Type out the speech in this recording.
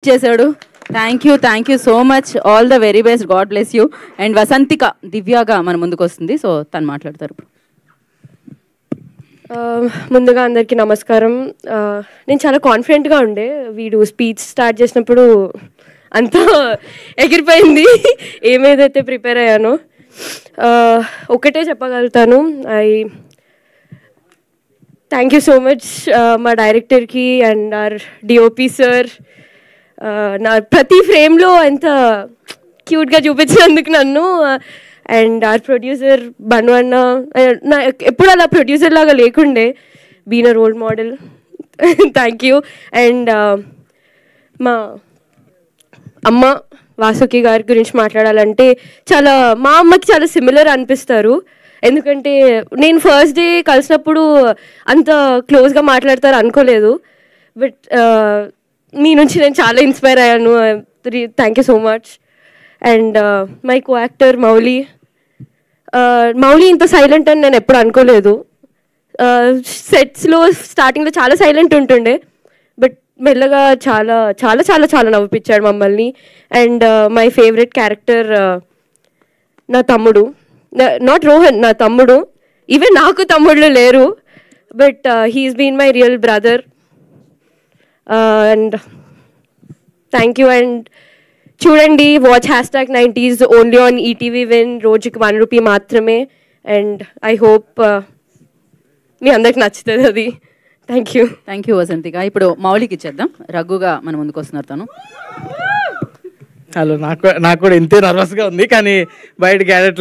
చేశాడు. Thank you so much. All the very best. God bless you. And Vasanthika దివ్యగా మన ముందుకు వస్తుంది. సో తను మాట్లాడతారు. ముందుగా అందరికీ నమస్కారం. నేను చాలా కాన్ఫిడెంట్గా ఉండే, వీడు స్పీచ్ స్టార్ట్ చేసినప్పుడు అంతా ఎగిరిపోయింది ఏమేదైతే ప్రిపేర్ అయ్యానో. ఒకటే చెప్పగలుగుతాను, థ్యాంక్ యూ సో మచ్ మా డైరెక్టర్కి అండ్ ఆర్ డిఓపి సార్. నా ప్రతి ఫ్రేమ్లో ఎంత క్యూట్గా చూపించినందుకు నన్ను, అండ్ ఆర్ ప్రొడ్యూసర్ బను అన్న. నా ఎప్పుడు అలా ప్రొడ్యూసర్ లాగా లేకుండే, been a role model. Thank you. And మా అమ్మ వాసుకి గారి గురించి మాట్లాడాలంటే, మా అమ్మకి చాలా సిమిలర్ అనిపిస్తారు. ఎందుకంటే నేను ఫస్ట్ డే కలిసినప్పుడు అంత క్లోజ్గా మాట్లాడతారు అనుకోలేదు, బట్ మీ నుంచి నేను చాలా ఇన్స్పైర్ అయ్యాను. Thank you so much. And my co actor Mouli ఇంత సైలెంట్ అని నేను ఎప్పుడు అనుకోలేదు. సెట్స్లో స్టార్టింగ్లో చాలా సైలెంట్ ఉంటుండే, బట్ మెల్లగా చాలా చాలా చాలా చాలా నవ్విపించాడు మమ్మల్ని. అండ్ మై ఫేవరెట్ క్యారెక్టర్ నా తమ్ముడు, నాట్ రోహన్, నా తమ్ముడు. ఈవెన్ నాకు తమ్ముళ్ళు లేరు, but he's been my real brother. And thank you. And చూడండి, watch #90s only on ETV Win. రోజుకి ₹1 మాత్రమే. అండ్ ఐ హోప్ మీ అందరికి నచ్చుతుంది అది. Thank you Vasanthika. ఇప్పుడు మౌలికి ఇచ్చేద్దాం. రఘుగా మన ముందుకు వస్తున్నారు తను. హలో, నాకు కూడా ఇంతే నర్వస్గా ఉంది, కానీ బయట క్యారెక్టర్